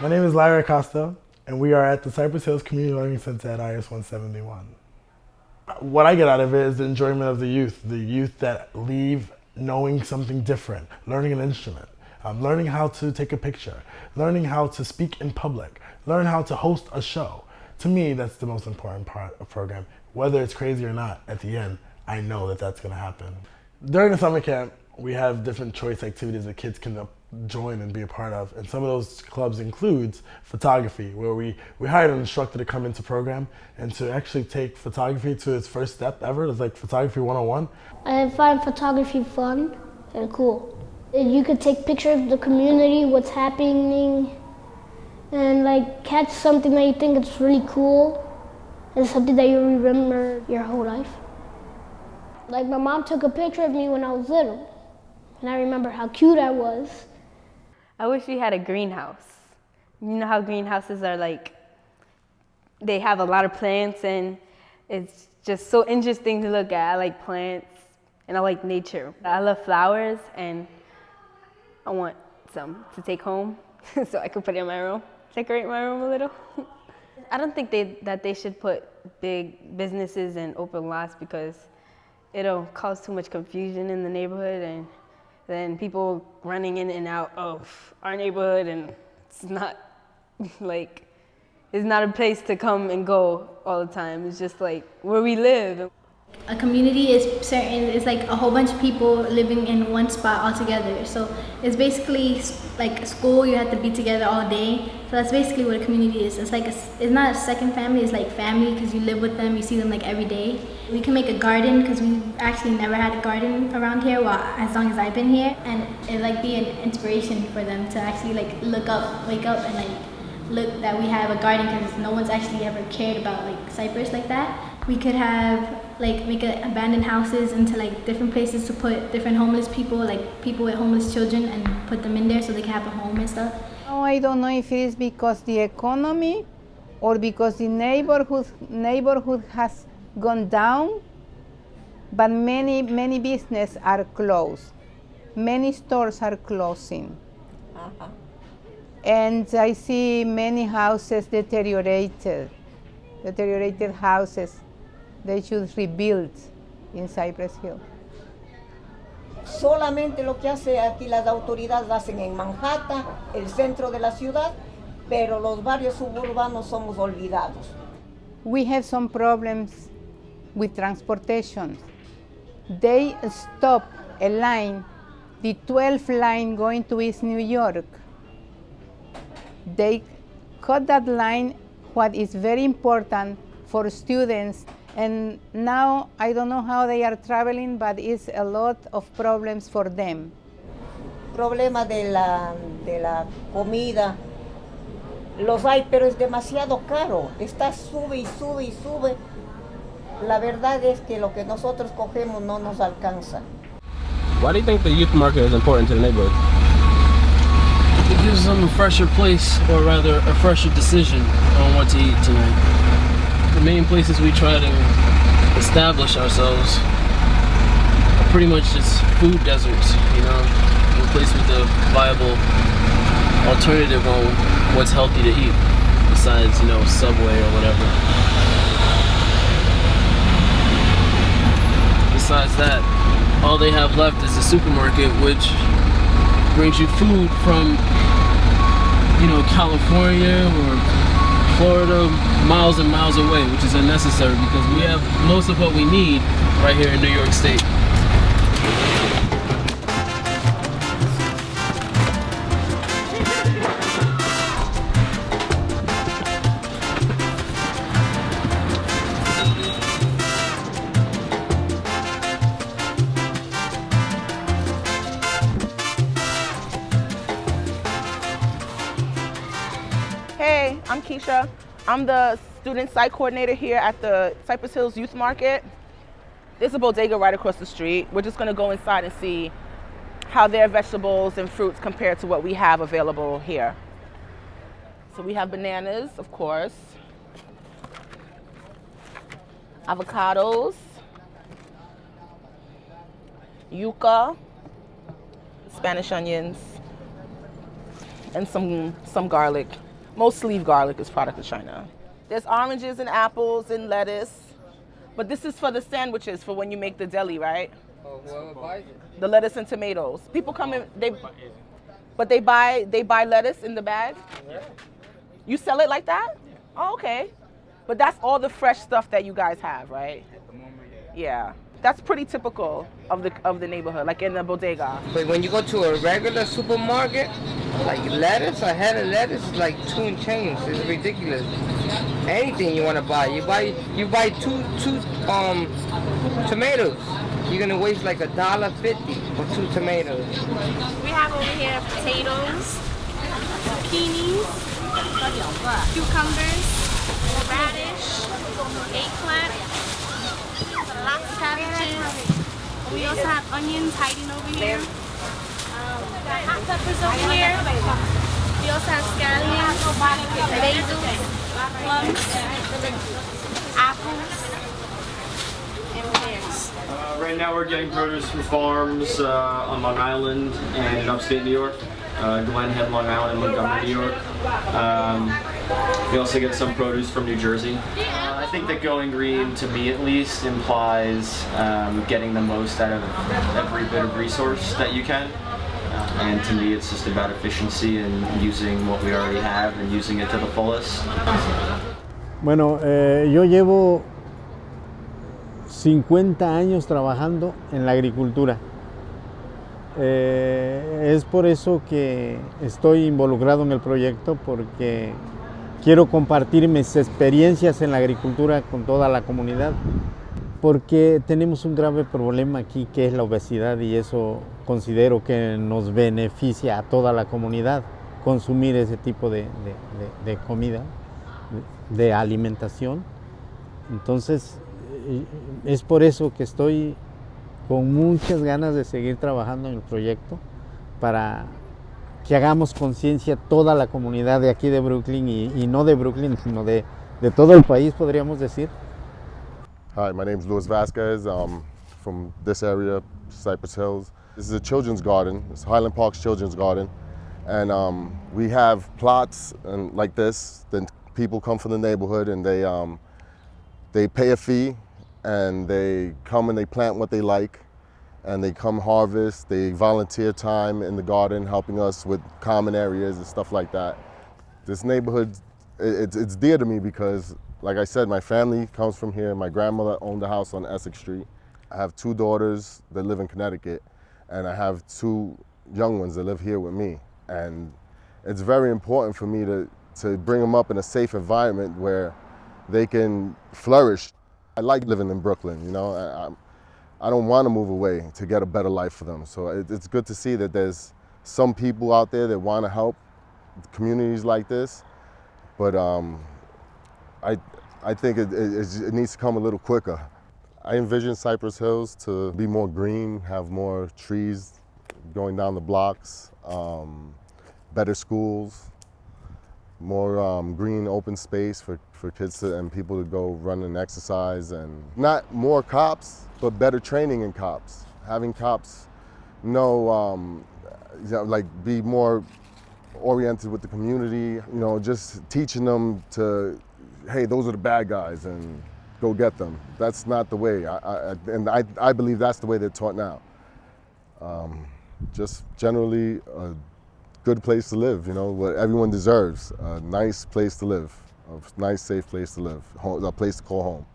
My name is Lyra Acosta, and we are at the Cypress Hills Community Learning Center at IS 171. What I get out of it is the enjoyment of the youth that leave knowing something different, learning an instrument, learning how to take a picture, learning how to speak in public, learn how to host a show. To me, that's the most important part of the program. Whether it's crazy or not, at the end, I know that that's going to happen. During the summer camp, we have different choice activities that kids can join and be a part of. And some of those clubs includes photography, where we hired an instructor to come into program and to actually take photography to its first step ever. It's like photography 101. I find photography fun and cool. You could take pictures of the community, what's happening, and like catch something that you think is really cool and something that you remember your whole life. Like my mom took a picture of me when I was little, and I remember how cute I was. I wish we had a greenhouse. You know how greenhouses are like, they have a lot of plants and it's just so interesting to look at. I like plants and I like nature. I love flowers and I want some to take home so I can put it in my room, decorate my room a little. I don't think that they should put big businesses in open lots because it'll cause too much confusion in the neighborhood and then people running in and out of our neighborhood, and it's not like, it's not a place to come and go all the time. It's just like where we live. A community is it's like a whole bunch of people living in one spot all together. So it's basically like school, you have to be together all day. So that's basically what a community is. It's like, it's not a second family, it's like family because you live with them, you see them like every day. We can make a garden because we've actually never had a garden around here as long as I've been here. And it like be an inspiration for them to actually like look up, wake up and like look that we have a garden because no one's actually ever cared about like Cypress like that. We could have like make abandoned houses into like different places to put different homeless people, like people with homeless children, and put them in there so they can have a home and stuff. No, I don't know if it is because the economy or because the neighborhood has gone down, but many businesses are closed. Many stores are closing. And I see many houses deteriorated houses. They should rebuild in Cypress Hills. Solamente lo que hace aquí las autoridades hacen en Manhattan, el centro de la ciudad, pero los barrios suburbanos somos olvidados. We have some problems with transportation. They stop a line, the 12th line going to East New York. They cut that line, what is very important for students. And now I don't know how they are traveling, but it's a lot of problems for them. Problema de la comida, los hay, pero es demasiado caro. Está sube y sube y sube. La verdad es que lo que nosotros cogemos no nos alcanza. Why do you think the youth market is important to the neighborhood? It gives them a fresher place, or rather a fresher decision on what to eat tonight. The main places we try to establish ourselves are pretty much just food deserts, you know, a place with a viable alternative on what's healthy to eat, besides, you know, Subway or whatever. Besides that, all they have left is a supermarket, which brings you food from, you know, California or Florida, miles and miles away, which is unnecessary because we have most of what we need right here in New York State. Hey, I'm Keisha. I'm the student site coordinator here at the Cypress Hills Youth Market. There's a bodega right across the street. We're just gonna go inside and see how their vegetables and fruits compare to what we have available here. So we have bananas, of course, avocados, yuca, Spanish onions, and some garlic. Most sleeve garlic is product of China. There's oranges and apples and lettuce. But this is for the sandwiches, for when you make the deli, right? Oh, whoever buys it. The lettuce and tomatoes. People come in, they buy lettuce in the bag? Yeah. You sell it like that? Oh, okay. But that's all the fresh stuff that you guys have, right? At the moment, Yeah. That's pretty typical of the neighborhood, like in the bodega. But when you go to a regular supermarket, like lettuce, a head of lettuce is like 2 and change. It's ridiculous. Anything you want to buy, you buy two tomatoes. You're gonna waste like $1.50 for 2 tomatoes. We have over here potatoes, zucchinis, cucumbers, radish, eggplant, lots of cabbages. We also have onions hiding over here. Got hot peppers over here. We also have scallions, basil, plums, apples, and pears. Right now we're getting produce from farms on Long Island and in upstate New York. Glen Head, Long Island, and Montgomery, New York. We also get some produce from New Jersey. I think that going green, to me at least, implies getting the most out of every bit of resource that you can. And to me, it's just about efficiency and using what we already have and using it to the fullest. Bueno, yo llevo 50 años trabajando en la agricultura. Es por eso que estoy involucrado en el proyecto, porque quiero compartir mis experiencias en la agricultura con toda la comunidad, porque tenemos un grave problema aquí que es la obesidad, y eso considero que nos beneficia a toda la comunidad consumir ese tipo de comida, de alimentación. Entonces es por eso que estoy con muchas ganas de seguir trabajando en el proyecto, para que hagamos conciencia toda la comunidad de aquí de Brooklyn, y no de Brooklyn, sino de todo el país, podríamos decir. Hi, my name is Luis Vasquez. I'm from this area, Cypress Hills. This is a children's garden. It's Highland Park's children's garden. And we have plots like this. Then people come from the neighborhood and they pay a fee, and they come and they plant what they like, and they come harvest. They volunteer time in the garden, helping us with common areas and stuff like that. This neighborhood, it's dear to me because, like I said, my family comes from here. My grandmother owned a house on Essex Street. I have 2 daughters that live in Connecticut, and I have 2 young ones that live here with me. And it's very important for me to bring them up in a safe environment where they can flourish. I like living in Brooklyn, you know. I don't want to move away to get a better life for them. So it's good to see that there's some people out there that want to help communities like this. But I think it needs to come a little quicker. I envision Cypress Hills to be more green, have more trees going down the blocks, better schools, more green open space for kids and people to go run and exercise, and not more cops, but better training in cops. Having cops know, like be more oriented with the community, you know, just teaching them to, hey, those are the bad guys and go get them. That's not the way, I believe that's the way they're taught now. Just generally a good place to live, you know, what everyone deserves, a nice place to live, a nice, safe place to live, a place to call home.